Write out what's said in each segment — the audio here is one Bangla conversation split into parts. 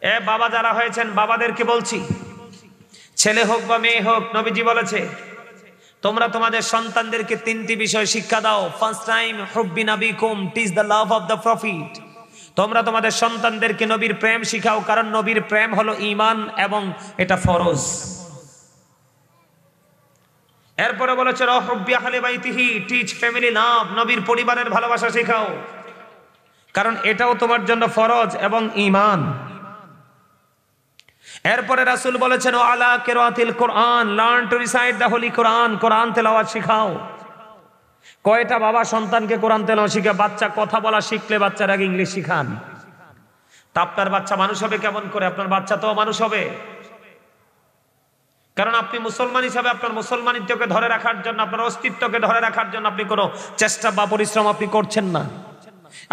এ বাবা যারা হয়েছেন বাবাদেরকে বলছি, ছেলে হোক বা মেয়ে হোক, নবীজি বলেছে তোমরা তোমাদের সন্তানদেরকে তিনটি বিষয় শিক্ষা দাও। ফার্স্ট টাইম হুব্বি নাবিকুম, teach the love of the prophet. তোমরা তোমাদের সন্তানদেরকে নবীর প্রেম শিখাও, কারণ নবীর প্রেম হলো ঈমান এবং এটা ফরজ। এরপরে বলেছে হুব্বি আহলি বাইতিহি, টিচ ফ্যামিলি লাভ, নবীর পরিবারের ভালোবাসা শেখাও, কারণ এটাও তোমার জন্য ফরজ এবং ঈমান। এরপরে রাসূল বলেছেন আলা কিরাতিল কোরআন, learn to recite the holy Quran, কোরআন তেলাওয়াত শিখাও। কয়টা বাবা সন্তানকে কোরআন তেলাওয়াত শিখায়? বাচ্চা কথা বলা শিখলে বাচ্চার আগে ইংলিশ শিখান। তা আপনার বাচ্চা মানুষ হবে কেমন করে? আপনার বাচ্চা তো মানুষ হবে, কারণ আপনি মুসলমান হিসাবে আপনার মুসলমানিত্বকে ধরে রাখার জন্য, আপনার অস্তিত্বকে ধরে রাখার জন্য আপনি কোনো চেষ্টা বা পরিশ্রম আপনি করছেন না।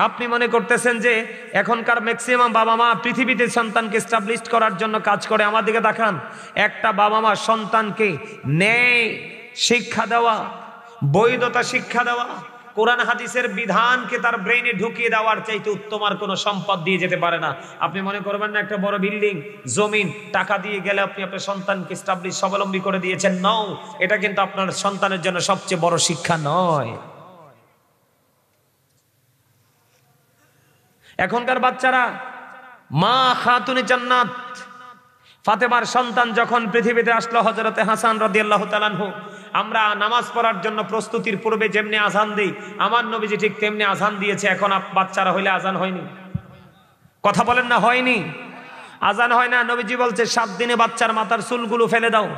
আপনি মনে করতেছেন যে এখনকার ম্যাক্সিমাম বাবা মা পৃথিবীতে সন্তানকে এস্টাবলিশ করার জন্য কাজ করে। আমার দিকে দেখান, একটা বাবা মা সন্তানকে ন্যায় শিক্ষা দেওয়া, বৈধতা শিক্ষা দেওয়া, কোরআন হাদিসের বিধানকে তার ব্রেইনে ঢুকিয়ে দেওয়ার চাইতে উত্তম আর কোনো সম্পদ দিয়ে যেতে পারে না। আপনি মনে করবেন না একটা বড় বিল্ডিং, জমিন, টাকা দিয়ে গেলে আপনি আপনার সন্তানকে এস্টাবলিশ, স্বাবলম্বী করে দিয়েছেন। নও, এটা কিন্তু আপনার সন্তানের জন্য সবচেয়ে বড় শিক্ষা নয়। এখনকার বাচ্চারা, মা খাতুনে জান্নাত ফাতেমার সন্তান যখন পৃথিবীতে আসলো, হযরতে হাসান রাদিয়াল্লাহু তাআলা আনহু, আমরা নামাজ পড়ার জন্য প্রস্তুতির পূর্বে যেমনি আজান দেই, আমার নবীজি ঠিক তেমনি আজান দিয়েছে। এখন বাচ্চারা হইলে আজান হয়নি? কথা বলেন না, হয়নি? আজান হয় না। নবীজি বলছে 7 দিনে বাচ্চার মাথার চুলগুলো ফেলে দাও।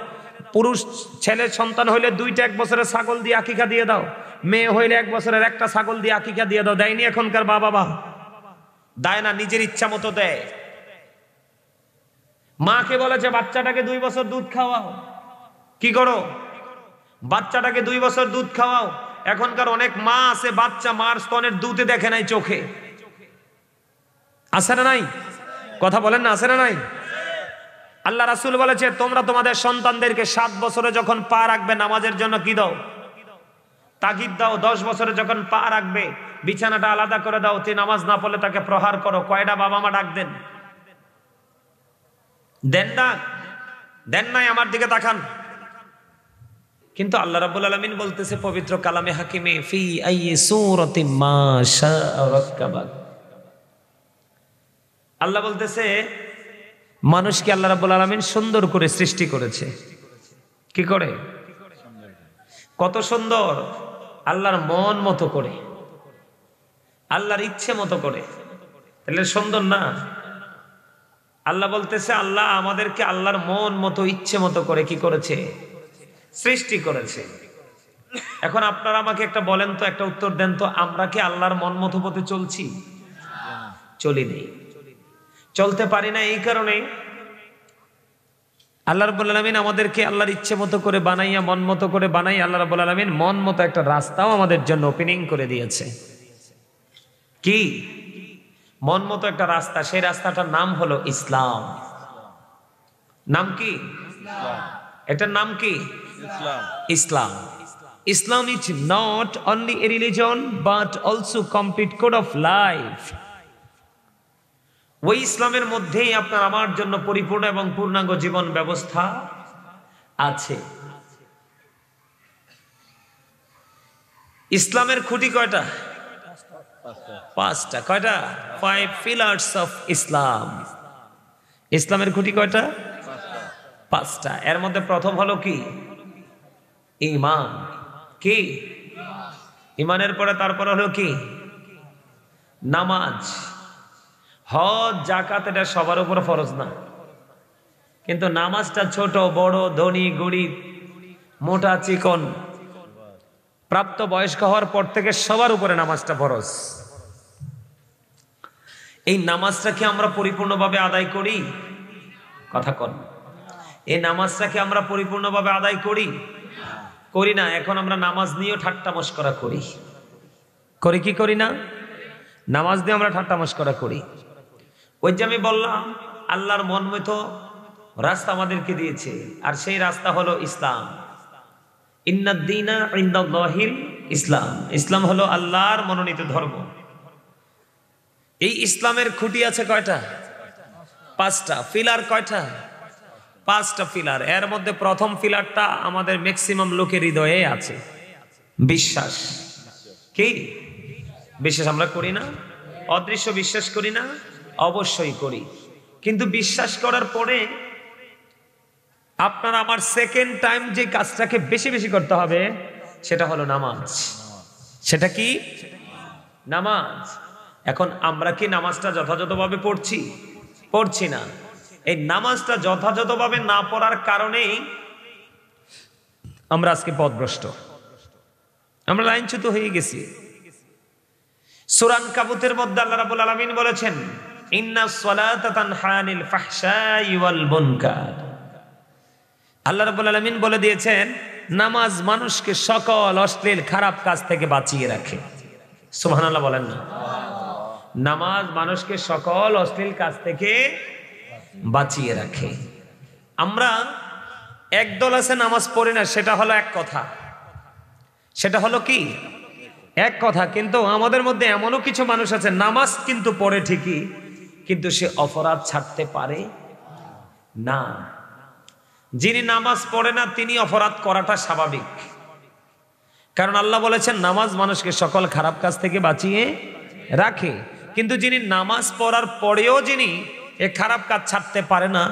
পুরুষ ছেলে সন্তান হইলে 2টা 1 বছরের ছাগল দিয়ে আকিকা দিয়ে দাও। মেয়ে হইলে 1 বছরের একটা ছাগল দিয়ে আকিকা দিয়ে দাও। দেয়নি এখনকার বাবা? দেয় না, নিজের ইচ্ছা মতো দেয়। মাকে বলেছে বাচ্চাটাকে 2 বছর দুধ খাওয়াও। কি করো? বাচ্চাটাকে 2 বছর দুধ খাওয়াও। এখনকার অনেক মা আছে, বাচ্চা মার স্তনের দুধে দেখে নাই চোখে। আছে না নাই? কথা বলেন না, আছে না নাই? আল্লাহ রাসূল বলেছে তোমরা তোমাদের সন্তানদেরকে 7 বছরে যখন পা রাখবে নামাজের জন্য কি দাও? তাগিদ দাও। 10 বছরে যখন পা রাখবে বিছানাটা আলাদা করে দাও। তুই নামাজ না পড়লে তাকে প্রহার করো। কয়টা বাবা মা ডাক দেন? দেন না? দেন নাই? আমার দিকে তাকান। কিন্তু আল্লাহ রাব্বুল আলামিন বলতেছে পবিত্র কালামে হাকিমে, ফি আইয়ি সূরাতিন মা শাআ রাক্কাবাক। আল্লাহ বলতেছে মানুষকে আল্লাহ রাব্বুল আলামিন সুন্দর করে সৃষ্টি করেছে। কি করে? কত সুন্দর! আল্লাহর মন মতো করে, আল্লাহর ইচ্ছে মতো করে। তাহলে সুন্দর না? আল্লাহ বলতেছে আল্লাহ আমাদেরকে আল্লাহর মন মতো, ইচ্ছে মতো করে কি করেছে? সৃষ্টি করেছে। এখন আপনারা আমাকে একটা বলেন তো, একটা উত্তর দেন তো, আমরা কি আল্লাহর মন মতো পথে চলছি? চলি নেই, চলতে পারি না। এই কারণে আল্লাহ রাব্বুল আলামিন আমাদেরকে আল্লাহর ইচ্ছে মতো করে বানাইয়া, মন মতো করে বানাই, আল্লাহ রাব্বুল আলামিন মন মতো একটা রাস্তাও আমাদের জন্য ওপেনিং করে দিয়েছে। কি? মন মতো একটা রাস্তা। সেই রাস্তাটার নাম হলো ইসলাম। নাম কি? এটার নাম কি? ইসলাম। Islam is not only a religion but also complete code of life. ওই ইসলামের মধ্যেই আপনার আমার জন্য পরিপূর্ণ এবং পূর্ণাঙ্গ জীবন ব্যবস্থা আছে। ইসলামের খুঁটি কয়টা? 5টা। কয়টা? 5 pillars of ইসলাম। ইসলামের খুঁটি কয়টা? 5টা। এর মধ্যে প্রথম হলো কি? ঈমান। কি? ঈমানের পরে তারপরে হলো কি? নামাজ। হজ, যাকাত এটা সবার উপর ফরজ না, কিন্তু নামাজটা ছোট বড়, ধনী গরিব, মোটা চিকন, প্রাপ্ত বয়স্ক হওয়ার পর থেকে সবার উপরে নামাজটা ফরজ। এই নামাজটা কি আমরা পরিপূর্ণভাবে আদায় করি? কথা কন। এই নামাজটা কি আমরা পরিপূর্ণভাবে আদায় করি? করি না। এখন আমরা নামাজ নিয়েও ঠাট্টা মশকরা করি। করি কি করি না? নামাজ দিয়ে আমরা ঠাট্টা মশকরা করি। ওই যে আমি বললাম আল্লাহর মন মতো রাস্তা আমাদেরকে দিয়েছে, আর সেই রাস্তা হলো ইসলাম। ইন্নাদ দীনা ইনদাল্লাহিল ইসলাম। ইসলাম হলো আল্লাহর মনোনীত ধর্ম। এই ইসলামের খুঁটি আছে কয়টা? পাঁচটা ফিলার কয়টা? পাঁচটা ফিলার। এর মধ্যে প্রথম ফিলারটা আমাদের ম্যাক্সিমাম লোকের হৃদয়ে আছে, বিশ্বাস। কি বিশ্বাস আমরা করি না? অদৃশ্য বিশ্বাস করি না? অবশ্যই করি। কিন্তু বিশ্বাস করার পরে আপনার আমার সেকেন্ড টাইম যে কাজটাকে বেশি বেশি করতে হবে সেটা হলো নামাজ। সেটা কি? নামাজ। এখন আমরা কি নামাজটা যথাযথভাবে পড়ছি? পড়ছি না। এই নামাজটা যথাযথভাবে না পড়ার কারণেই আমরা আজকে পথভ্রষ্ট, আমরা লাইনচ্যুত হয়ে গেছি। সূরা আনকাবুতের মধ্যে আল্লাহ রাব্বুল আলামিন বলেছেন, ইন্নাস সালাতা তানহা আনিল ফাহশাই ওয়াল মুনকার। আল্লাহ রাব্বুল আলামিন বলে দিয়েছেন, নামাজ মানুষকে সকল অশ্লীল খারাপ কাজ থেকে বাঁচিয়ে রাখে। সুবহানাল্লাহ বলেন না? নামাজ মানুষকে সকল অশ্লীল কাজ থেকে বাঁচিয়ে রাখে। আমরা একদল আছে নামাজ পড়ি না, সেটা হলো এক কথা। সেটা হলো কি? এক কথা। কিন্তু আমাদের মধ্যে এমনও কিছু মানুষ আছে নামাজ কিন্তু পড়ে ঠিকই, কিন্তু সে অপরাধ ছাড়তে পারে না। যিনি নামাজ পড়ে না তিনি অপরাধ করাটা স্বাভাবিক, কারণ আল্লাহ বলেছেন নামাজ মানুষকে সকল খারাপ কাজ থেকে বাঁচিয়ে রাখে। কিন্তু যিনি নামাজ পড়ার পরেও যিনি এ খারাপ কাজ ছাড়তে পারে না,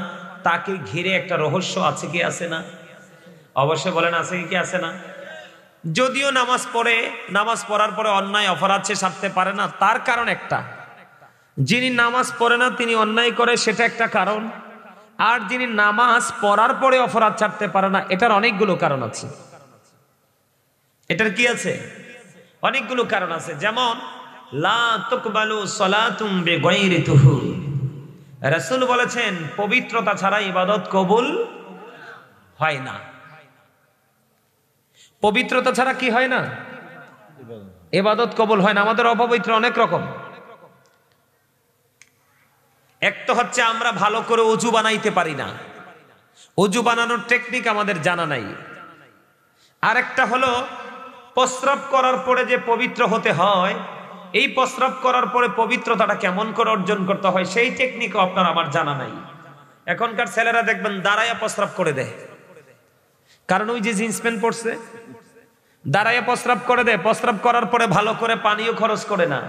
তাকে ঘিরে একটা রহস্য আছে কি আছে না? অবশ্যই বলেন, আছে কি আছে না? যদিও নামাজ পড়ে, নামাজ পড়ার পরে অন্যায় অপরাধ সে ছাড়তে পারে না, তার কারণ একটা। যিনি নামাজ পড়ে না তিনি অন্যায় করে, সেটা একটা কারণ। আর যিনি নামাজ পড়ার পরে অপরাধ ছাড়তে পারে না, এটার অনেকগুলো কারণ আছে। এটার কি আছে? অনেকগুলো কারণ আছে। যেমন লা তুকবালু সালাতুম বিগাইরি তুহুর। রাসূল বলেছেন পবিত্রতা ছাড়া ইবাদত কবুল হয় না। পবিত্রতা ছাড়া কি হয় না? ইবাদত কবুল হয় না। আমাদের অপবিত্র অনেক রকম। এক তো হচ্ছে আমরা ভালো করে ওযু বানাইতে পারি না, ওযু বানানোর টেকনিক আমাদের জানা নাই। আরেকটা হলো প্রস্রাব করার পরে যে পবিত্র হতে হয়, এই প্রস্রাব করার পরে পবিত্রতাটা কেমন করে অর্জন করতে হয় সেই টেকনিকও আপনার আমার জানা নাই। এখনকার ছেলেরা দেখবেন দাঁড়াইয়া প্রস্রাব করে দেয়, কারণ ওই যে জিন্স প্যান্ট পরছে, দাঁড়াইয়া প্রস্রাব করে দেয়। প্রস্রাব করার পরে ভালো করে পানিও খরচ করে না,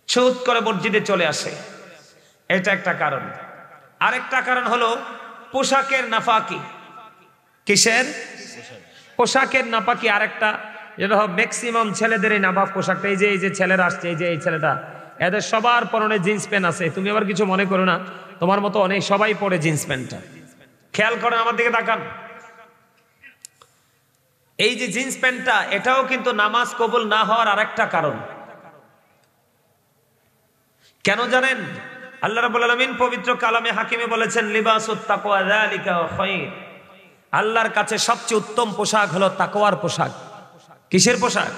ছুট করে মসজিদে চলে আসে। এটা একটা কারণ। আরেকটা কারণ হলো পোশাকের নাফাকি। কিসের? পোশাকের নাপাকি। আরেকটা যেটা ম্যাক্সিমাম ছেলেদের এই নাপাক পোশাকটা। এই যে ছেলেরা আসছে, এই ছেলেটা, এদের সবার পরনে জিন্স প্যান্ট আছে। তুমি আবার কিছু মনে করো না, তোমার মতো অনেক সবাই পরে জিন্স প্যান্টটা। খেয়াল করেন, আমার দিকে তাকান। এই যে জিন্স প্যান্টটা, এটাও কিন্তু নামাজ কবুল না হওয়ার আরেকটা কারণ। কেন জানেন? আল্লাহ রাব্বুল আলামিন পবিত্র কালামে হাকিমে বলেছেন, লিবাসুত তাকওয়া যালিকা খায়র। আল্লাহর কাছে সবচেয়ে উত্তম পোশাক হলো তাকওয়ার পোশাক। কিসের পোশাক?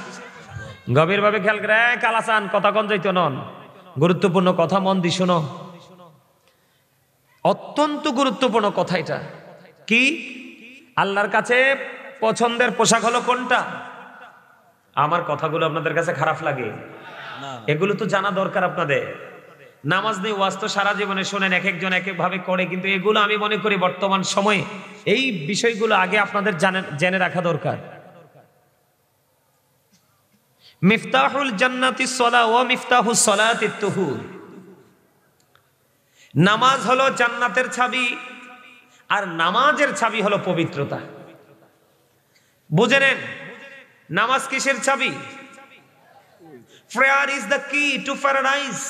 গভীরভাবে খেয়াল করে, কালাসান কথা কন যাইতো নন, গুরুত্বপূর্ণ কথা মন দি শোনো, অত্যন্ত গুরুত্বপূর্ণ কথা এটা। কি? আল্লাহর কাছে পছন্দের পোশাক হলো কোনটা? আমার কথাগুলো আপনাদের কাছে খারাপ লাগে? এগুলো তো জানা দরকার আপনাদের। নামাজ নিয়ে ওয়াজ তো সারা জীবনে শোনেন, এক একজন এক এক ভাবে করে, কিন্তু এগুলো আমি মনে করি বর্তমান সময়ে এই বিষয়গুলো আগে আপনাদের জেনে রাখা দরকার। মিফতাহুল জান্নাতিস সালাহ ওয়া মিফতাহুস সালাতিত তুহুর। নামাজ হলো জান্নাতের চাবি, আর নামাজের চাবি হলো পবিত্রতা। বুঝে নেন, নামাজ কিসের চাবি? Prayer is the key to paradise.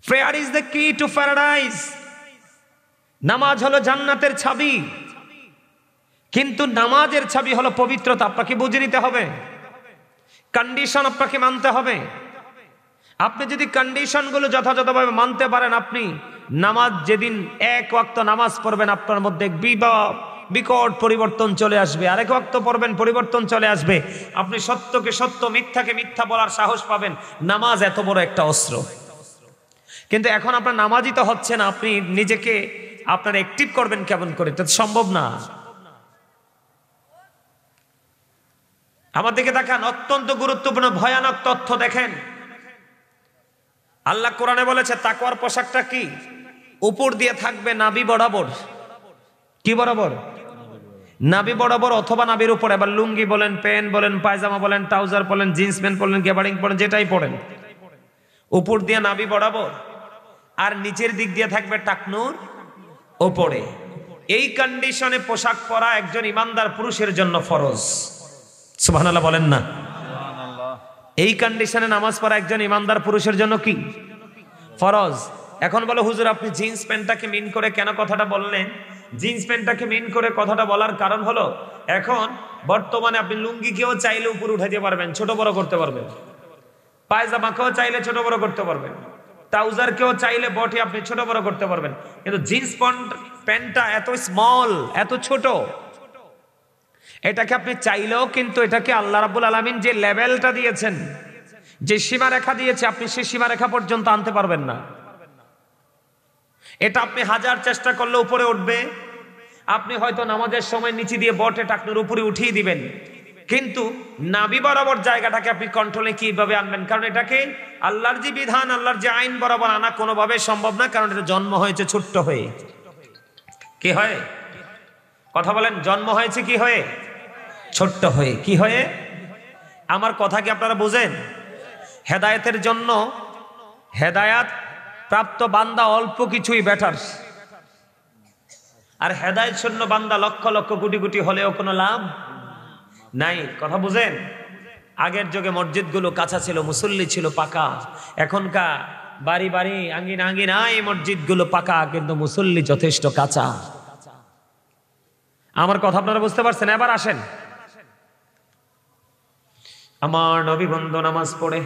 Prayer is the key to paradise. নামাজ হলো জান্নাতের চাবি, কিন্তু নামাজের চাবি হলো পবিত্রতা। আপনাকে বুঝে নিতে হবে, কন্ডিশন আপনাকে মানতে হবে। আপনি যদি কন্ডিশনগুলো যথাযথভাবে মানতে পারেন, আপনি নামাজ যেদিন এক ওয়াক্ত নামাজ পড়বেন, আপনার মধ্যে বিকট পরিবর্তন চলে আসবে। আরেক ওয়াক্ত পড়বেন, পরিবর্তন চলে আসবে। আপনি সত্যকে সত্য, মিথ্যাকে মিথ্যা বলার সাহস পাবেন। নামাজ এত বড় একটা অস্ত্র। কিন্তু এখন আপনার নামাজই তো হচ্ছে না, আপনি নিজেকে আপনার অ্যাক্টিভ করবেন কেমন করে? এটা সম্ভব না। আমার দিকে তাকান, অত্যন্ত গুরুত্বপূর্ণ ভয়ানক তথ্য দেখেন। আল্লাহ কোরআনে বলেছে তাকওয়ার পোশাকটা কি? উপর দিয়ে থাকবে নাভি বরাবর। কি বরাবর? নাভি বরাবর অথবা নাভির উপরে। আবার লুঙ্গি বলেন, প্যান্ট বলেন, পায়জামা বলেন, ট্রাউজার বলেন, জিন্স প্যান্ট বলেন, গ্যাবার্ডিং বলেন, যেটাই পড়েন, উপর দিয়ে নাভি বরাবর, আর নিচের দিক দিয়ে থাকবে টাকনুর উপরে। এই কন্ডিশনে পোশাক পরা একজন ইমানদার পুরুষের জন্য ফরজ। সুবহানাল্লাহ বলেন না। এই কন্ডিশনে নামাজ পড়া একজন ইমানদার পুরুষের জন্য কি? ফরজ। এখন বলো হুজুর আপনি জিন্স প্যান্টটাকে মিন করে কেন কথাটা বললেন? জিন্স প্যান্টটাকে মিন করে কথাটা বলার কারণ হলো, এখন বর্তমানে আপনি লুঙ্গিকেও চাইলে উপরে উঠাইতে পারবেন, ছোট বড় করতে পারবেন, পায়জামাকেও চাইলে ছোট বড় করতে পারবেন, ট্রাউজারকেও চাইলে বটে আপনি ছোট বড় করতে পারবেন। কিন্তু জিন্স প্যান্টটা এত স্মল, এত ছোট, এটাকে আপনি চাইলেও কিন্তু এটাকে আল্লাহ রাব্বুল আলামিন যে লেভেলটা দিয়েছেন, যে সীমারেখা দিয়েছে, আপনি সেই সীমারেখা পর্যন্ত আনতে পারবেন না। এটা আপনি হাজার চেষ্টা করলে উপরে উঠবে। আপনি হয়তো নামাজের সময় নিচে দিয়ে বটে টাকনুর উপরে উঠিয়ে দিবেন, কিন্তু নাভি বরাবর জায়গাটাকে আপনি কন্ট্রোলে কিভাবে আনবেন? কারণ এটাকে আল্লাহর যে বিধান, আল্লাহর যে আইন বরাবর আনা কোনোভাবে সম্ভব না, কারণ এটা জন্ম হয়েছে ছোট্ট হয়ে। কি হয়ে? কথা বলেন, জন্ম হয়েছে কি হয়ে? ছোট্ট হয়ে। কি হয়ে? আমার কথা কি আপনারা বুঝেন? হেদায়েতের জন্য হেদায়াত প্রাপ্ত বান্দা অল্প কিছুই বেটার, আর হেদায়েত শূন্য বান্দা লক্ষ লক্ষ কোটি কোটি হলেও কোনো লাভ নাই। কথা বুঝেন? আগের যুগে মসজিদগুলো কাঁচা ছিল, মুসল্লি ছিল পাকা। এখনকার বাড়ি বাড়ি আঙ্গিনা আঙ্গিনায় মসজিদগুলো পাকা, কিন্তু মুসল্লি যথেষ্ট কাঁচা। আমার কথা আপনারা বুঝতে পারছেন? এবার আসেন, আমার নবী বন্ধু নামাজ পড়ে,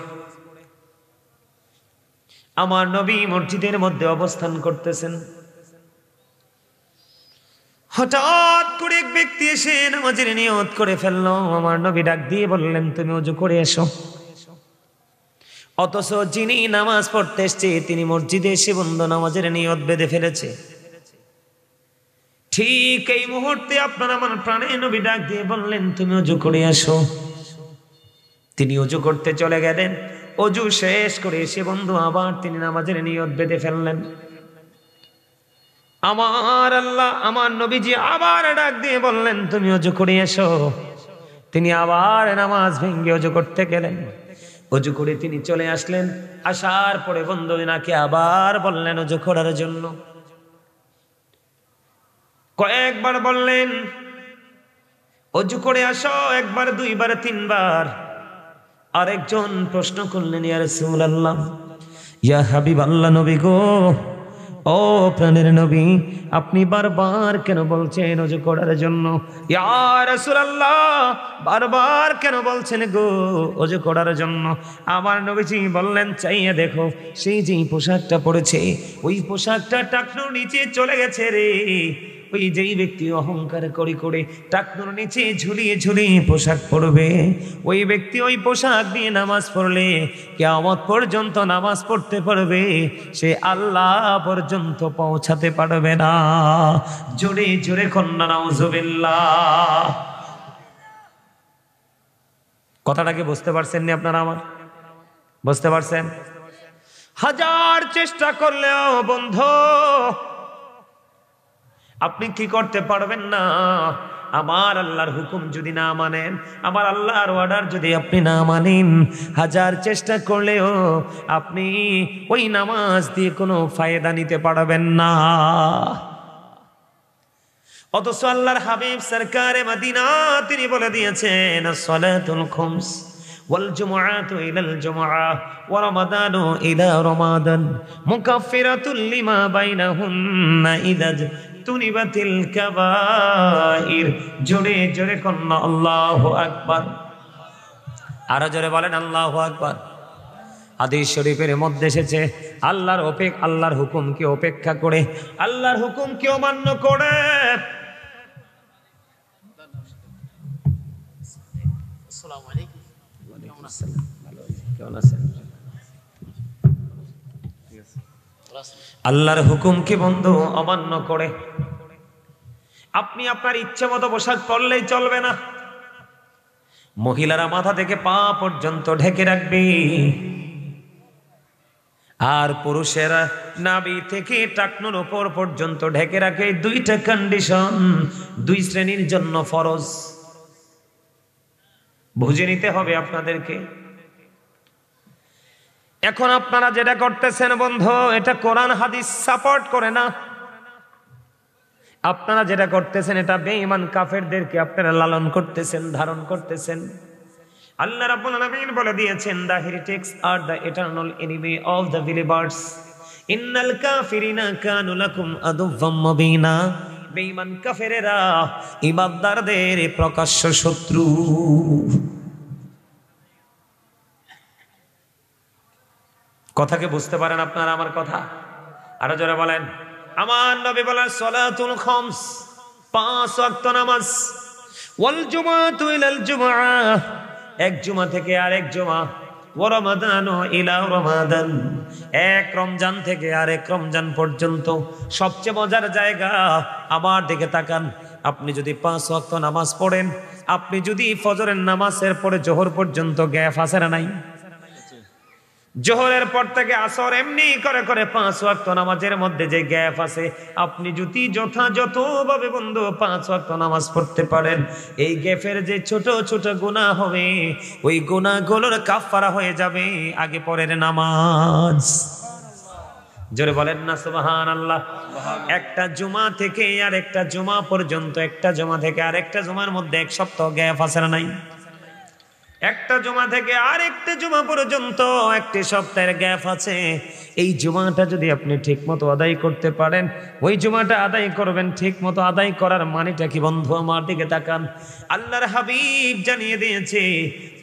আমার নবী মসজিদের মধ্যে অবস্থান করতেছেন। হঠাৎ করে এক ব্যক্তি এসে নামাজের নিয়ত করে ফেললো। আমার নবী ডাক দিয়ে বললেন, তুমি ওযু করে এসো। অথচ যিনি নামাজ পড়তে এসছে তিনি মসজিদে এসে বন্ধু নামাজের নিয়ত বেঁধে ফেলেছে। ঠিক এই মুহূর্তে আপনার আমার প্রাণে নবী ডাক দিয়ে বললেন, তুমি ওযু করে আসো। তিনি ওযু করতে চলে গেলেন। ওযু শেষ করে এসে বন্ধু আবার তিনি নামাজের নিয়ত বেঁধে ফেললেন। আমার আল্লাহ, আমার নবীজি আবার ডাক দিয়ে বললেন, তুমি ওযু করে এসো। তিনি আবার নামাজ ভেঙে ওযু করতে গেলেন। ওযু করে তিনি চলে আসলেন। আসার পরে বন্ধু নাকি আবার বললেন ওযু করার জন্য। কয়েকবার বললেন ওযু করে আসো, একবার, দুইবার, তিনবার। আরেকজন প্রশ্ন করলেন, ইয়া রাসূলুল্লাহ, ইয়া হাবিবাল্লাহ, নবী গো, ও প্রাণের নবী, আপনি বারবার কেন বলছেন ওযু করার জন্য? ইয়া রাসূলুল্লাহ, বারবার কেন বলছেন গো ওযু করার জন্য? আমার নবীজি বললেন, চাইয়ে দেখো, সেই যে পোশাকটা পরেছে ওই পোশাকটা টাকনুর নিচে চলে গেছে রে। ওই যেই ব্যক্তি অহংকার করে করে টাকনুর নিচে ঝুলিয়ে ঝুলিয়ে পোশাক পরবে, ওই ব্যক্তি ওই পোশাক দিয়ে নামাজ পড়লে কিয়ামত পর্যন্ত নামাজ পড়তে পারবে, সে আল্লাহ পর্যন্ত পৌঁছাতে পারবে না। জোরে জোরে কন্যা নাউজুবিল্লাহ। কথাটা কি বুঝতে পারছেন নি আপনারা? আমার বুঝতে পারছেন? হাজার চেষ্টা করলেও বন্ধু আপনি কি করতে পারবেন না। আমার আল্লাহর হুকুম যদি না মানেন, আমার আল্লাহর অর্ডার যদি আপনি না মানেন, হাজার চেষ্টা করলেও আপনি ওই নামাজ দিয়ে কোনো ফায়দা নিতে পারবেন না। অথচ আল্লাহর হাবিব সরকারে মদিনা তিনি বলে দিয়েছেন, সালাতুল খামস ওয়াল জুমআতু ইলাল জুমআ ওয়া রমাদানু ইলা রমাদান মুকাফফিরাতুল লিমা বাইনাহুন্না ইযা তুনিবাতিল কাবাইর। জোরে জোরে কন্না আল্লাহু আকবার। আরো জোরে বলেন আল্লাহু আকবার। হাদিস শরীফের মধ্যে এসেছে, আল্লাহর হুকুমকে উপেক্ষা করে, আল্লাহর হুকুমকে অমান্য করে আল্লাহর হুকুমকে বন্ধু অমান্য করে আপনি আপনার ইচ্ছে মতো পোশাক পরলেই চলবে না। মহিলারা মাথা থেকে পা পর্যন্ত ঢেকে রাখবে, আর পুরুষেরা নাভি থেকে টাকনুর উপর পর্যন্ত ঢেকে রাখে। দুইটা কন্ডিশন দুই শ্রেণীর জন্য ফরজ, বুঝে নিতে হবে আপনাদেরকে। এখন আপনারা যেটা করতেছেন বন্ধু, এটা কোরআন হাদিস সাপোর্ট করে না। আপনারা যেটা করতেছেন এটা বেঈমান কাফেরদেরকে আপনারা লালন করতেছেন, ধারণ করতেছেন। আল্লাহ রাব্বুল আলামিন বলে দিয়েছেন, the heretics are the eternal enemy of the believers, innal kafirina kanu lakum aduwwan mubina। বেঈমান কাফেরেরা ইমানদারদের প্রকাশ্য শত্রু। কথাকে বুঝতে পারেন আপনারা আমার কথা? আরো জোরে বলেন। আমার নবী বলেন সালাতুল খামস, 5 ওয়াক্ত নামাজ, ওয়াল জুমাতু ইলাল জুমআ, এক জুমা থেকে আরেক জুমা, ওয়া রমাদানু ইলা রমাদান, এক রমজান থেকে আরেক রমজান পর্যন্ত। সবচেয়ে মজার জায়গা, আমার দিকে তাকান। আপনি যদি 5 ওয়াক্ত নামাজ পড়েন, আপনি যদি ফজরের নামাজের পরে জোহর পর্যন্ত গ্যাপ আছে না নাই? জোহরের পর থেকে আসর এমনি করে করে 5 ওয়াক্ত নামাজের মধ্যে যে গ্যাপ আছে, আপনি যদি যথাযথভাবে বন্ধু 5 ওয়াক্ত নামাজ পড়তে পারেন, এই গ্যাপের যে ছোট ছোট গুনাহ হবে, ওই গুনাহগুলোর কাফারা হয়ে যাবে আগে পরের নামাজ। জোরে বলেন না সুবহানাল্লাহ। একটা জুমা থেকে আর একটা জুমা পর্যন্ত, একটা জুমা থেকে আরেকটা জুমার মধ্যে 1 সপ্তাহ গ্যাপ আছে না নাই? একটা জুমা থেকে আরেকটা জুমা পর্যন্ত 1 সপ্তাহের গ্যাপ আছে। এই জুমাটা যদি আপনি ঠিক মতো আদায় করতে পারেন, ওই জুমাটা আদায় করবেন। ঠিক মতো আদায় করার মানেটা কি বন্ধু? আমার দিকে তাকান। আল্লাহর হাবিব জানিয়ে দিয়েছে,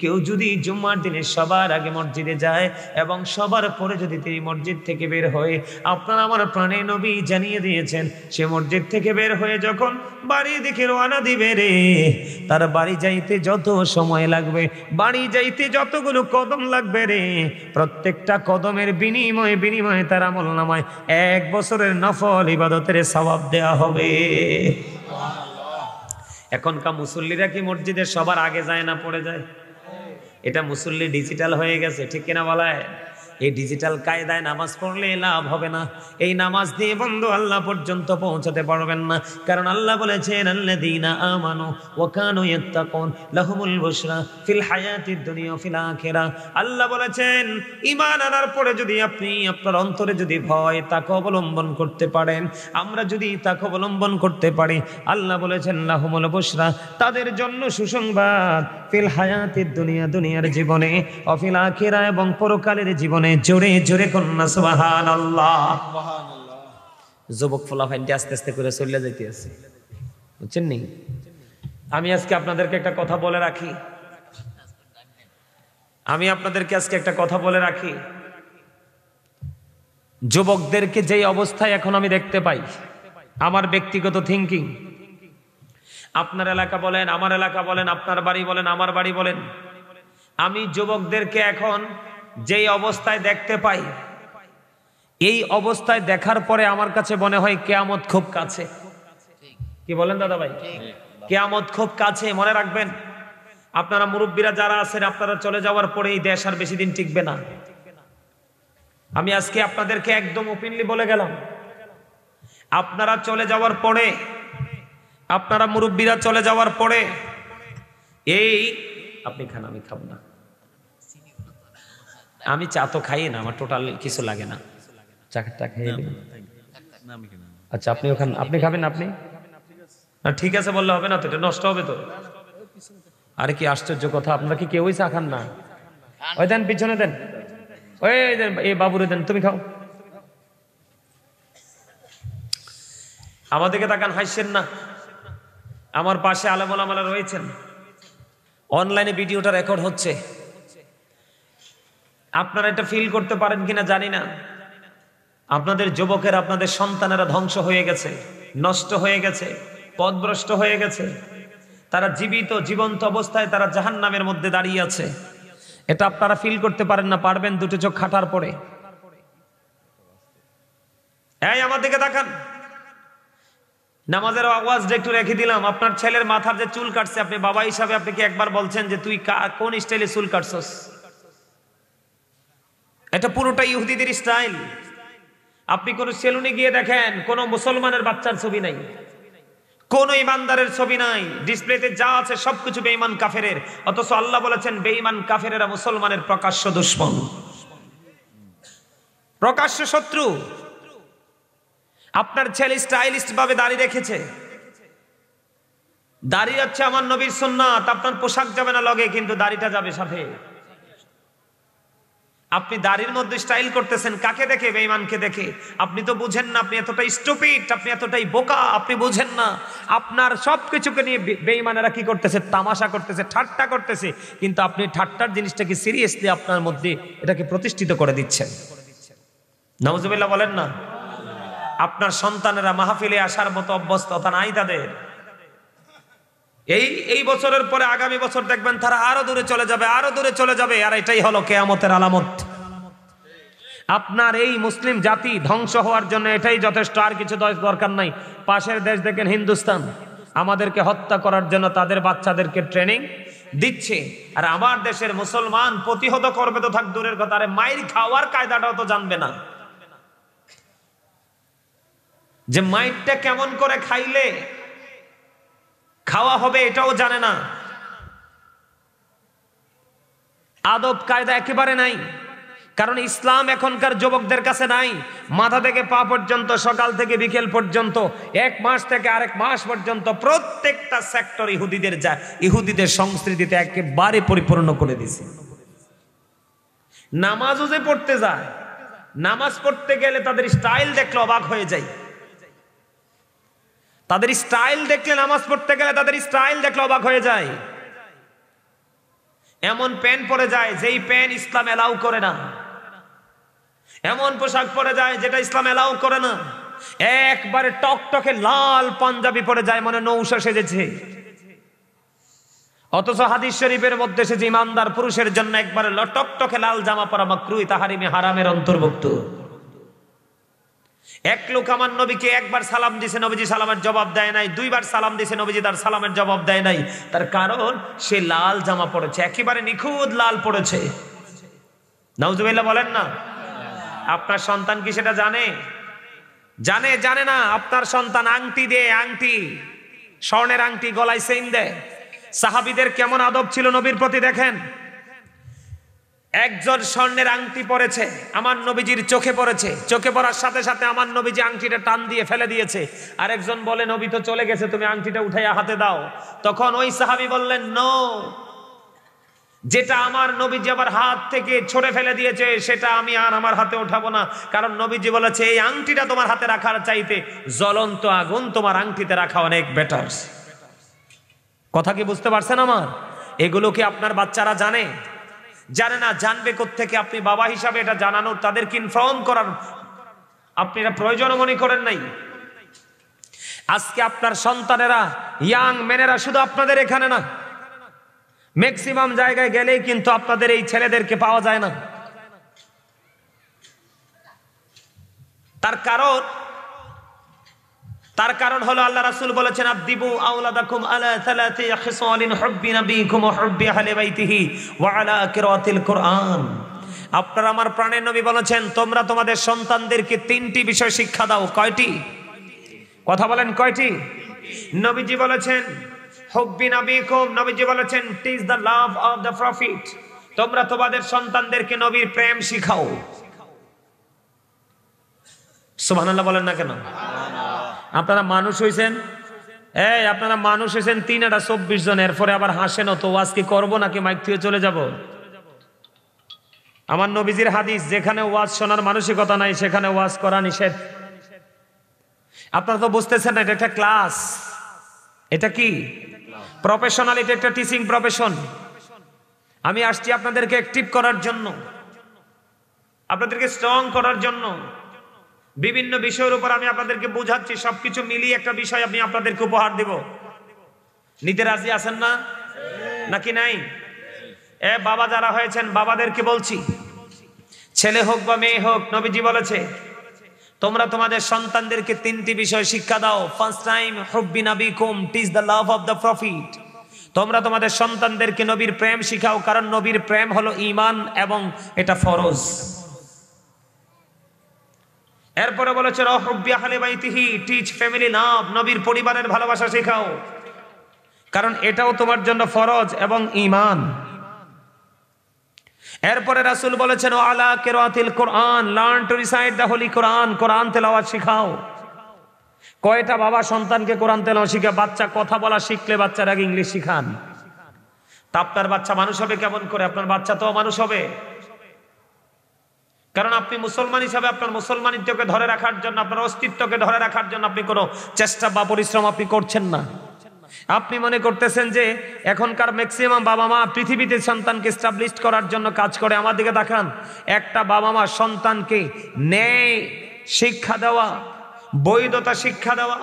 কেউ যদি জুম্মার দিনে সবার আগে মসজিদে যায় এবং সবার পরে যদি তিনি মসজিদ থেকে বের হয়ে, আপনার আমার প্রাণে নবী জানিয়ে দিয়েছেন, সে মসজিদ থেকে বের হয়ে যখন বাড়ির দিকে রওনা দিবে রে, তার বাড়ি যাইতে যত সময় লাগবে, বাড়ি যাইতে যতগুলো কদম লাগবে রে, প্রত্যেকটা কদমের বিনিময়ে তার আমলনামায় 1 বছরের নফল ইবাদতের সওয়াব দেয়া হবে। এখনকার মুসল্লিরা কি মসজিদে সবার আগে যায় না পড়ে যায়? এটা মুসল্লি ডিজিটাল হয়ে গেছে, ঠিক কিনা বলায়? এই ডিজিটাল কায়দায় নামাজ পড়লে লাভ হবে না। এই নামাজ দিয়ে বন্ধু আল্লাহ পর্যন্ত পৌঁছাতে পারবেন না। কারণ আল্লাহ বলেছেন, আল্লাযীনা আমানু ওয়া কানু ইয়াত্তাকুন লাহুমুল বুশরা ফিল হায়াতিদ দুনিয়া ওয়া ফিল আখিরাহ। আল্লাহ বলেছেন, ঈমান আনার পরে যদি আপনি আপনার অন্তরে যদি ভয় তাকে অবলম্বন করতে পারেন, আমরা যদি তাকে অবলম্বন করতে পারি, আল্লাহ বলেছেন লাহুমুল বুশরা, তাদের জন্য সুসংবাদ, ফিল হায়াতিদ দুনিয়া, দুনিয়ার জীবনে, ওয়া ফিল আখিরাহ, এবং পরকালের জীবনে। জোরে জোরে কন্যা সুবহানাল্লাহ। যুবক ফলাফাইনটি আস্তে আস্তে করে চলে যাইতে আছে, বুঝছেন নি? আমি আজকে আপনাদেরকে একটা কথা বলে রাখি, যুবকদেরকে যেই অবস্থায় এখন আমি দেখতে পাই, আমার ব্যক্তিগত থিঙ্কিং, আপনার এলাকা বলেন, আমার এলাকা বলেন, আপনার বাড়ি বলেন, আমার বাড়ি বলেন, আমি যুবকদেরকে এখন যেই অবস্থায় দেখতে পাই, এই অবস্থায় দেখার পরে আমার কাছে মনে হয় কিয়ামত খুব কাছে। কি বলেন দাদা ভাই? কিয়ামত খুব কাছে। মনে রাখবেন, আপনারা মুরব্বীরা যারা আছেন, আপনারা চলে যাওয়ার পরে এই দেশ আর বেশি দিন টিকবে না। আমি আজকে আপনাদেরকে একদম ওপেনলি বলে গেলাম, আপনারা চলে যাওয়ার পরে, আপনারা মুরব্বীরা চলে যাওয়ার পরে, এই আপনি খান, আমি খাবো না, আমি চা তো খাই না, আমার টোটাল কিছু লাগে না, চাটা খেয়ে নিন। আচ্ছা আপনি ওখানে, আপনি খাবেন? আপনি ঠিক আছে বললে হবে না তো, এটা নষ্ট হবে তো। আরে কি আশ্চর্য কথা, আপনারা কি কেউই চা খান না? ওই দেন, পিছনে দেন, ওই দেন, এই বাবুরে দেন, তুমি খাও। আমাদেরকে তাকান, হাসছেন না। আমার পাশে আলেম ওলামারা রয়েছেন, অনলাইনে ভিডিওটা রেকর্ড হচ্ছে। আপনারা এটা ফিল করতে পারেন কিনা জানি না, আপনাদের যুবকের, আপনাদের সন্তানেরা ধ্বংস হয়ে গেছে, নষ্ট হয়ে গেছে, পথভ্রষ্ট হয়ে গেছে। তারা জীবন্ত অবস্থায় তারা জাহান্নামের মধ্যে দাঁড়িয়ে আছে। এটা আপনারা ফিল করতে পারেন না, পারবেন দুটো চোখ খাটার পরে। এই আমার দিকে তাকান, নামাজের আওয়াজটা একটু রেখে দিলাম। আপনার ছেলের মাথার যে চুল কাটছে, আপনি বাবা হিসাবে আপনি কি একবার বলছেন যে তুই কোন স্টাইলে চুল কাটছস? এটা পুরোটাই ইহুদিদের স্টাইল। আপনি কোন সেলুনে গিয়ে দেখেন কোন মুসলমানের বাচ্চার ছবি নাই, কোন ইমানদারের ছবি নাই, ডিসপ্লেতে যা আছে সবকিছু বেঈমান কাফেরের। অথচ আল্লাহ বলেছেন বেঈমান কাফেরেরা মুসলমানের প্রকাশ্য দুশমন, প্রকাশ্য শত্রু। আপনার ছেলে স্টাইলিস্ট ভাবে দাড়ি রেখেছে, দাড়ি হচ্ছে আমার নবীর সুন্নাত, আপনার পোশাক যাবে না লগে, কিন্তু দাড়িটা যাবে সাথে। আপনি দাড়ির মধ্যে স্টাইল করতেছেন কাকে দেখে? বেঈমানকে দেখে। আপনি তো বুঝেন না, আপনি এতটাই স্টুপিড, আপনি এতটাই বোকা, আপনি বুঝেন না আপনার সবকিছুকে নিয়ে বেঈমানেরা কি করতেছে? তামাশা করতেছে, ঠাট্টা করতেছে, কিন্তু আপনি ঠাট্টার জিনিসটাকে সিরিয়াসলি আপনার মধ্যে এটাকে প্রতিষ্ঠিত করে দিচ্ছেন। নাউজুবিল্লাহ বলেন না। আপনার সন্তানেরা মাহফিলে আসার মতো অভ্যস্ততা নাই তাদের। এই বছরের পরে আগামী বছর দেখবেন তারা আরো দূরে চলে যাবে, আরো দূরে চলে যাবে, আর এটাই হলো কিয়ামতের আলামত। আপনার এই মুসলিম জাতি ধ্বংস হওয়ার জন্য এটাই যথেষ্ট, আর কিছু দরকার নাই। পাশের দেশ দেখেন হিন্দুস্তান, আমাদেরকে হত্যা করার জন্য তাদের বাচ্চাদেরকে ট্রেনিং দিচ্ছে, আর আমার দেশের মুসলমান প্রতিহত করবে তো থাক দূরের কথা, আরে মাইর খাওয়ার কায়দাটাও তো জানবে না, যে মাইরটা কেমন করে খাইলে খাওয়া হবে এটাও জানে না। আদব কায়দা একেবারে নাই, কারণ ইসলাম এখনকার যুবকদের কাছে নাই। মাথা থেকে পা পর্যন্ত, সকাল থেকে বিকেল পর্যন্ত, এক মাস থেকে আরেক মাস পর্যন্ত প্রত্যেকটা সেক্টর ইহুদিদের যায়, ইহুদিদের সংস্কৃতিতে একেবারে পরিপূর্ণ করে দিছে। নামাজও যে পড়তে যায়, নামাজ পড়তে গেলে তাদের স্টাইল দেখলে অবাক হয়ে যায়। তাদের স্টাইল দেখলে, নামাজ পড়তে গেলে তাদের স্টাইল দেখলে অবাক হয়ে যায়। এমন প্যান্ট পরে যায় যেই প্যান্ট ইসলাম এলাও করে না, এমন পোশাক পরে যায় যেটা ইসলাম এলাও করে না, একবারে টকটকে লাল পাঞ্জাবি পরে যায়, মনে নৌশা সেজেছে। অথচ হাদিস শরীফের মধ্যে সে ইমানদার পুরুষের জন্য একবারে টকটকে লাল জামা পরা মাকরুহ, তাহরিমে হারামের অন্তর্ভুক্ত। এক লোক আমার নবীকে একবার সালাম দিয়েছে, নবীজি সালামের জবাব দেয় নাই। দুইবার সালাম দিয়েছে, নবীজি তার সালামের জবাব দেয় নাই। তার কারণ সে লাল জামা পড়েছে, একেবারে নিখুঁত লাল পড়েছে। নাউজুবিল্লাহ বলেন না। আপনার সন্তান কি সেটা জানে? জানে না। আপনার সন্তান আংটি দেয়, আংটি, স্বর্ণের আংটি, গলায় চেইন দেয়। সাহাবীদের কেমন আদব ছিল নবীর প্রতি দেখেন। একজন স্বর্ণের আংটি পরেছে, আমার নবীজির চোখে পড়েছে, চোখে পড়ার সাথে সাথে আমার নবীজি আংটিটা টান দিয়ে ফেলে দিয়েছে। আরেকজন বলে নবী তো চলে গেছে, তুমি আংটিটা উঠাইয়া হাতে দাও। তখন ওই সাহাবী বললেন নো, যেটা আমার নবীজি আবার হাত থেকে ছড়ে ফেলে দিয়েছে সেটা আমি আর আমার হাতে উঠাবো না, কারণ নবীজি বলেছে এই আংটিটা তোমার হাতে রাখার চাইতে জ্বলন্ত আগুন তোমার আংটিতে রাখা অনেক বেটার। কথা কি বুঝতে পারছেন আমার? এগুলো কি আপনার বাচ্চারা জানে? জানে না। জানবে কোত্থেকে? আপনি বাবা হিসাবে এটা জানানোর, তাদেরকে ইনফর্ম করার আপনি এটা প্রয়োজন মনে করেন নাই। আজকে আপনার সন্তানেরা, ইয়াং মেনেরা, শুধু আপনাদের এখানে না, ম্যাক্সিমাম জায়গায় গেলেই কিন্তু আপনাদের এই ছেলেদেরকে পাওয়া যায় না। তার কারণ হলো আল্লাহ রাসূল বলেছেন আদিবু আওলাদাকুম আলা সালাতি খিসালিন হুব্বি নবীকুম ওয়া হুব্বি আহলি বাইতিহি ওয়া আলা কিরাতিল কুরআন। আপনারা আমার প্রাণের নবী বলেছেন তোমরা তোমাদের সন্তানদেরকে তিনটি বিষয় শিক্ষা দাও। কয়টি? কথা বলেন, কয়টি? নবীজি বলেছেন হুব্বি নবীকুম, নবীজি বলেছেন teach the love of the prophet, তোমরা তোমাদের সন্তানদেরকে নবীর প্রেম শিখাও। সুবহানাল্লাহ বলেন না কেন? আপনারা মানুষ হইছেন, আপনারা মানুষ হইছেন 3-24 জন, এরপরে আবার হাসেন। তো ওয়াজ কি করবো নাকি মাইক থেকে চলে যাব? আমার নবীজির হাদিস, যেখানে ওয়াজ শোনার মানসিকতা নাই সেখানে ওয়াজ করা নিষেধ। আপনারা তো বুঝতেছেন না, এটা একটা ক্লাস, এটা কি প্রফেশনাল, এটা একটা টিচিং প্রফেশন। আমি আসছি আপনাদেরকে অ্যাক্টিভ করার জন্য, আপনাদেরকে স্ট্রং করার জন্য। বিভিন্ন বিষয়ের উপর আমি আপনাদেরকে বোঝাচ্ছি, সবকিছু মিলিয়ে একটা বিষয় আমি আপনাদেরকে উপহার দেব। নিতে রাজি আছেন না নাকি নাই? বাবা যারা হয়েছেন বাবাদেরকে বলছি, ছেলে হোক বা মেয়ে হোক, নবীজি বলেছে তোমরা তোমাদের সন্তানদেরকে তিনটি বিষয় শিক্ষা দাও। ফার্স্ট টাইম হুব্বি নবীকুম, teach the love of the prophet, তোমরা তোমাদের সন্তানদেরকে নবীর প্রেম শিখাও, কারণ নবীর প্রেম হলো ঈমান এবং এটা ফরজ। এরপরে বলেছে রহব্বি আহলে বাইতিহি, টিচ ফ্যামিলি লাভ, নবীর পরিবারের ভালোবাসা শেখাও, কারণ এটাও তোমার জন্য ফরজ এবং ঈমান। এরপরে রাসূল বলেছেন ও আলা কিরাতিল কোরআন, learn to recite the holy Quran, কোরআন তেলাওয়াত শেখাও। কয়টা বাবা সন্তানকে কোরআন তেলাওয়াত শিখায়? বাচ্চা কথা বলা শিখলে বাচ্চার আগে ইংলিশ শিখান। তা আপনার বাচ্চা মানুষ হবে কেমন করে? আপনার বাচ্চা তো মানুষ হবে, কারণ আপনি মুসলমান হিসাবে আপনার মুসলমানিত্বকে ধরে রাখার জন্য, আপনার অস্তিত্বকে ধরে রাখার জন্য আপনি কোনো চেষ্টা বা পরিশ্রম আপনি করছেন না। আপনি মনে করতেছেন যে এখনকার ম্যাক্সিমাম বাবা মা পৃথিবীতে সন্তানকে এস্টাবলিশ করার জন্য কাজ করে। আমার দিকে তাকান, একটা বাবা মা সন্তানকে ন্যায় শিক্ষা দেওয়া, বৈধতা শিক্ষা দেওয়া,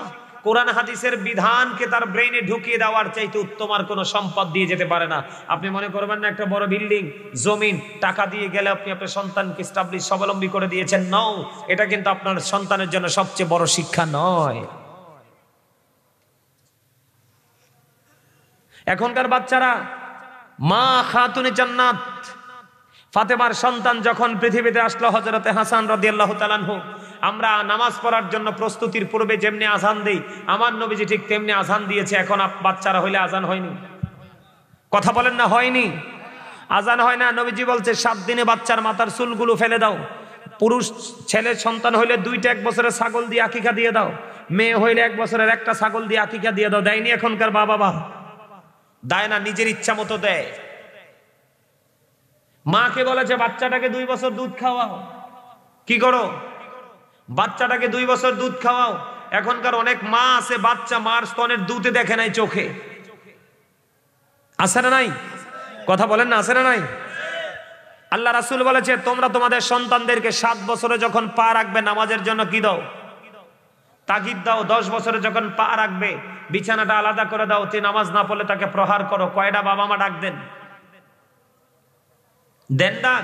কোরআন হাদিসের বিধানকে তার ব্রেইনে ঢুকিয়ে দেওয়ার চাইতে উত্তম আর কোনো সম্পদ দিয়ে যেতে পারে না। আপনি মনে করবেন না একটা বড় বিল্ডিং, জমিন, টাকা দিয়ে গেলে আপনি আপনার সন্তানকে এস্টাবলিশ, স্বাবলম্বী করে দিয়েছেন। নও, এটা কিন্তু আপনার সন্তানের জন্য সবচেয়ে বড় শিক্ষা নয়। এখনকার বাচ্চারা, মা খাতুনে জান্নাত ফাতেমার সন্তান যখন পৃথিবীতে আসলো, হযরতে হাসান রাদিয়াল্লাহু তাআলা আনহু, আমরা নামাজ পড়ার জন্য প্রস্তুতির পূর্বে যেমনি আজান দেই, আমার নবীজি ঠিক তেমনি আজান দিয়েছে। এখন বাচ্চারা হইলে আজান হয়নি? কথা বলেন না, হয়নি? আজান হয় না। নবীজি বলছে 7 দিনে বাচ্চার মাথার চুলগুলো ফেলে দাও। পুরুষ ছেলে সন্তান হইলে 2টা 1 বছরের ছাগল দিয়ে আকিকা দিয়ে দাও, মেয়ে হইলে 1 বছরের একটা ছাগল দিয়ে আকিকা দিয়ে দাও। দেয়নি এখনকার বাবা? দেয় না, নিজের ইচ্ছা মতো দেয়। মাকে বলেছে বাচ্চাটাকে 2 বছর দুধ খাওয়াও। কি করো? বাচ্চাটাকে 2 বছর দুধ খাওয়াও। এখনকার অনেক মা আছে, বাচ্চা মার স্তনের দুধে দেখে নাই চোখে। আছে না নাই? কথা বলেন না, আছে না নাই? আল্লাহ রাসূল বলেছে তোমরা তোমাদের সন্তানদেরকে 7 বছরে যখন পা রাখবে নামাজের জন্য কি দাও? তাগিদ দাও। 10 বছরে যখন পা রাখবে বিছানাটা আলাদা করে দাও, তে নামাজ না পড়লে তাকে প্রহার করো। কয়টা বাবা মা ডাক দেন? দেন না?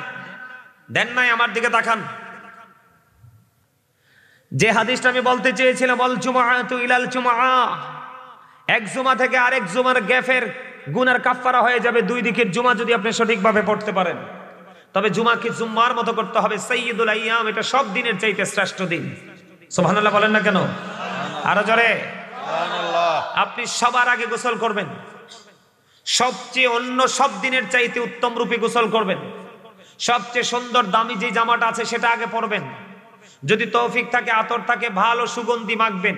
দেন নাই? আমার দিকে তাকান। যে হাদিসটা আমি বলতে চেয়েছিলাম, আল জুমআতু ইলাল জুমআ, এক জুমা থেকে আরেক জুমার গ্যাপের গুনার কাফফারা হয়ে যাবে 2 দিকের জুমা, যদি আপনি সঠিকভাবে পড়তে পারেন। তবে জুমাকে জুম্মার মতো করতে হবে। সাইয়্যিদুল আইয়াম, এটা সব দিনের চাইতে শ্রেষ্ঠ দিন। সুবহানাল্লাহ বলেন না কেন? আরো জোরে সুবহানাল্লাহ। আপনি সবার আগে গোসল করবেন, সবচেয়ে অন্য সব দিনের চাইতে উত্তম রূপে গোসল করবেন। সবচেয়ে সুন্দর দামি যে জামাটা আছে সেটা আগে পরবেন। যদি তৌফিক থাকে, আতর থাকে, ভালো সুগন্ধি মাখবেন।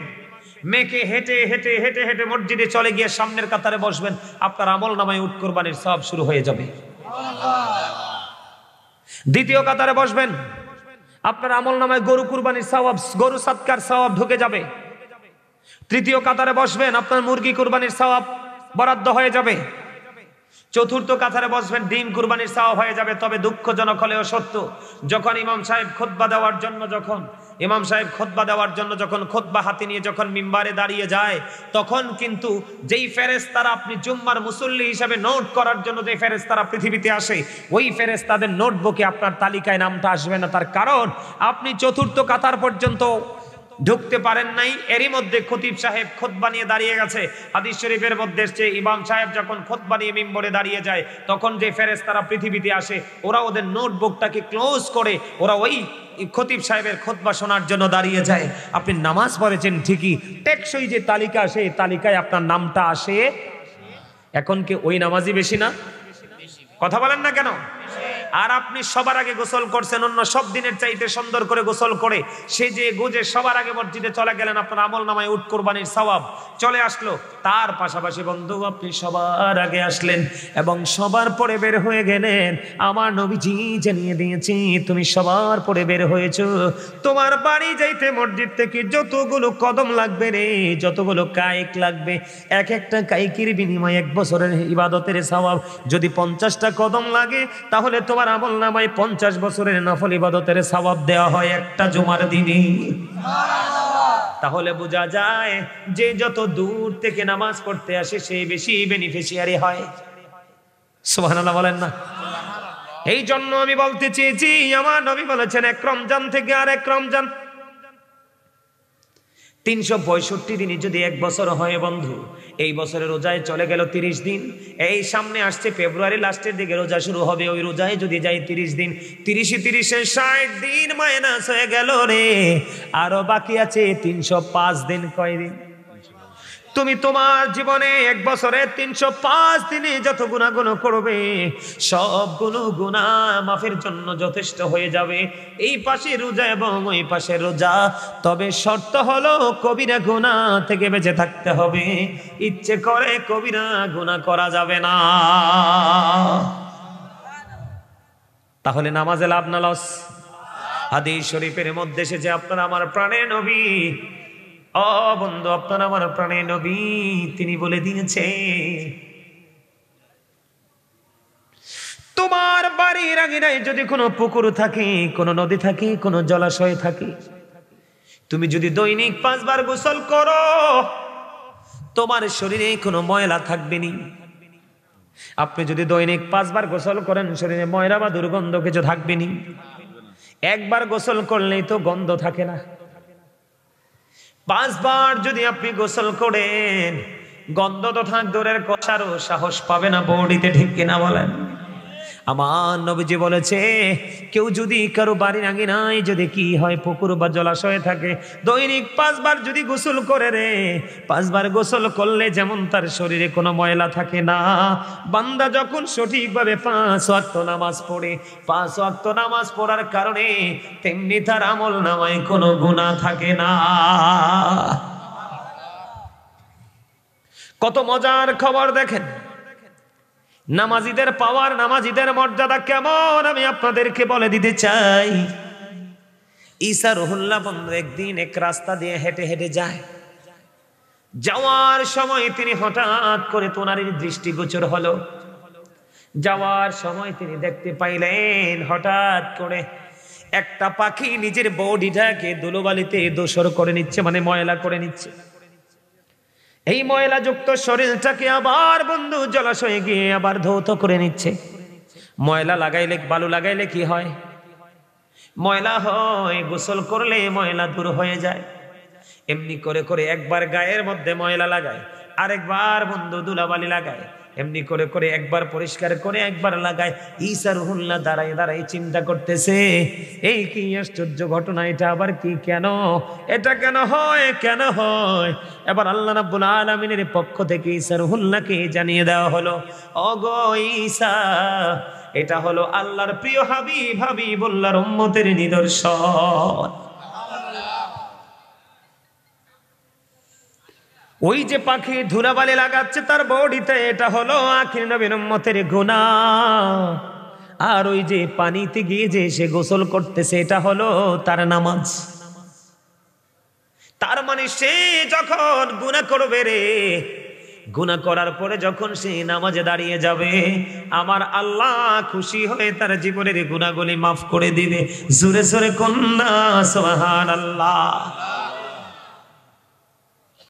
মেয়েকে হেঁটে হেঁটে হেঁটে হেঁটে মসজিদে চলে গিয়ে সামনের কাতারে বসবেন। আপনার আমল নামায় উট কুরবানির সওয়াব শুরু হয়ে যাবে। দ্বিতীয় কাতারে বসবেন, আপনার আমল নামায় গরু কুরবানির সওয়াব, গরু সাদকার সওয়াব ঢুকে যাবে। তৃতীয় কাতারে বসবেন, আপনার মুরগি কুরবানির সওয়াব বরাদ্দ হয়ে যাবে। চতুর্থ কাতারে বসবেন, ডিম কুরবানির সওয়াব হয়ে যাবে। তবে দুঃখজনক হলেও সত্য, যখন ইমাম সাহেব খুতবা দেওয়ার জন্য যখন খুতবা হাতে নিয়ে যখন মিম্বারে দাঁড়িয়ে যায়, তখন কিন্তু যেই ফেরেশতারা আপনি জুম্মার মুসল্লি হিসাবে নোট করার জন্য যে ফেরেশতারা পৃথিবীতে আসে, ওই ফেরেশতাদের নোটবুকে আপনার তালিকায় নামটা আসবে না। তার কারণ আপনি চতুর্থ কাতার পর্যন্ত ঢুকতে পারেন নাই। এরই মধ্যে খতিব সাহেব খুতবা নিয়ে দাঁড়িয়ে গেছে। হাদিস শরীফের মধ্যে এসেছে, ইমাম সাহেব যখন খুতবা নিয়ে মিম্বরে দাঁড়িয়ে যায়, তখন যে ফেরেশতারা পৃথিবীতে আসে, ওরা ওদের নোটবুকটাকে ক্লোজ করে ওরা ওই খতিব সাহেবের খুতবা শোনার জন্য দাঁড়িয়ে যায়। আপনি নামাজ পড়েছেন ঠিকই, টেকসই যে তালিকা আসে, এই তালিকায় আপনার নামটা আসে। এখন কি ওই নামাজই বেশি না? কথা বলেন না কেন? আর আপনি সবার আগে গোসল করছেন, অন্য সব দিনের চাইতে সুন্দর করে গোসল করে সে যে গুজে সবার আগে মসজিদে চলে গেলেন, আপনার আমল নামায় উট কুরবানির সওয়াব চলে আসলো। তার পাশাপাশি বন্ধু, আপনি সবার আগে আসলেন এবং সবার পরে বের হয়ে গেলেন। আমার নবীজি জানিয়ে দিয়েছি, তুমি সবার পরে বের হয়েছো। তোমার বাড়ি যাইতে মসজিদ থেকে যতগুলো কদম লাগবে রে, যতগুলো কায়িক লাগবে, এক একটা কায়িকের বিনিময়ে 1 বছরের ইবাদতের সওয়াব। যদি 50টা কদম লাগে, তাহলে তোমার আমল নামায় 50 বছরের নফল ইবাদতের সওয়াব দেওয়া হয় একটা জুমার দিনে। তাহলে বোঝা যায় যে যত দূর থেকে নামাজ পড়তে আসে সে বেশি বেনিফিশিয়ারি হয়। সুবহানাল্লাহ বলেন না? এই জন্য আমি বলতে চেয়েছি, আমার নবী বলেছেন এক রমজান থেকে আর এক রমজান 365 দিনই যদি 1 বছর হয় বন্ধু, এই বছরের রোজায় চলে গেল 30 দিন, এই সামনে আসছে ফেব্রুয়ারি লাস্টের দিকে রোজা শুরু হবে, ওই রোজায় যদি যাই 30 দিন, 30-30 60 দিন মাইনাস হয়ে গেল রে, আরো বাকি আছে 305 দিন। কয় দিন? তুমি তোমার জীবনে এক বছরে 305 দিনে যত গুনাহগুন করবে সবগুলো গুনাহ মাফের জন্য যথেষ্ট হয়ে যাবে। এই পাশে রোজা এবং ওই পাশে রোজা, তবে শর্ত হলো কবিরা গুনাহ থেকে বেঁচে থাকতে হবে, ইচ্ছে করে কবিরা গুনাহ করা যাবে না। তাহলে নামাজে লাভ না লস? হাদিস শরীফের মধ্যে এসেছে আপনারা আমার প্রাণের নবী, ও বন্ধু আপনারা আমার প্রাণের নবী, তিনি বলে দিয়েছে তোমার বাড়ির আঙিনায় যদি কোনো পুকুর থাকে, কোনো নদী থাকে, কোনো জলাশয় থাকে, তুমি যদি দৈনিক 5 বার গোসল করো তোমার শরীরে কোনো ময়লা থাকবে না। আপনি যদি দৈনিক 5 বার গোসল করেন শরীরে ময়লা বা দুর্গন্ধ কিছু থাকবে না। একবার গোসল করলেই তো গন্ধ থাকে না, 5 বার যদি আপনি গোসল করেন গন্ধ তো থাক দূরের কথারও সাহস পাবে না বডিতে, ঠিক কিনা বলেন? আমার নবীজি বলেছে কেউ যদি কারো বাড়ির আঙিনায় যদি কি হয় পুকুর বা জলাশয় থাকে, দৈনিক 5 বার যদি গোসল করে রে, 5 বার গোসল করলে যেমন তার শরীরে কোনো ময়লা থাকে না, বান্দা যখন সঠিকভাবে 5 ওয়াক্ত নামাজ পড়ে, 5 ওয়াক্ত নামাজ পড়ার কারণে তেমনি তার আমল নামায় কোনো গুনাহ থাকে না। কত মজার খবর দেখেন, নামাজিদের পাওয়ার, নামাজিদের মর্যাদা কেমন আমি আপনাদেরকে বলে দিতে চাই। ঈসা রুহুল্লাহ বন্ধু একদিন এক রাস্তা দিয়ে হেঁটে হেঁটে যায়, যাওয়ার সময় তিনি হঠাৎ করে তোনারির দৃষ্টিগোচর হলো। যাওয়ার সময় তিনি দেখতে পাইলেন হঠাৎ করে একটা পাখি নিজের বডিটাকে ধুলোবালিতে দোসর করে নিচ্ছে, মানে ময়লা করে নিচ্ছে। এই ময়লা যুক্ত শরীরটাকে আবার বন্ধু জলাশয়ে গিয়ে আবার ধৌত করে নিচ্ছে। ময়লা লাগাইলে, বালু লাগাইলে কি হয়? ময়লা হয়, গোসল করলে ময়লা দূর হয়ে যায়। এমনি করে করে একবার গায়ের মধ্যে ময়লা লাগায়, আরেকবার বন্ধু ধুলাবালি লাগায়, এমনি করে করে একবার পরিষ্কার করে একবার লাগায়। ঈসা রুহুল্লাহ দাঁড়ায় দাঁড়ায় চিন্তা করতেছে এই কি আশ্চর্য ঘটনা, এটা আবার কি, কেন এটা কেন হয়, কেন হয়? এবার আল্লাহ রাব্বুল আলামিনের পক্ষ থেকে ঈসা রুহুল্লাহকে জানিয়ে দেওয়া হলো, ওগো ঈসা, এটা হলো আল্লাহর প্রিয় হাবিব, হাবিবুল্লাহর উম্মতের নিদর্শন। ওই যে পাখি ধুলাবালি লাগাচ্ছে তার বডিতে, এটা হলো আখির নবীর উম্মতের গুনাহ। আর ওই যে পানিতে গিয়ে যে সে গোসল করতেছে এটা হলো তার নামাজ। তার মানে সে যখন গুনাহ করবে রে, গুনাহ করার পরে যখন সে নামাজে দাঁড়িয়ে যাবে, আমার আল্লাহ খুশি হয়ে তার জীবনের গুনাহগুলি মাফ করে দিবে। জোরে জোরে কন্যা সুবহানাল্লাহ।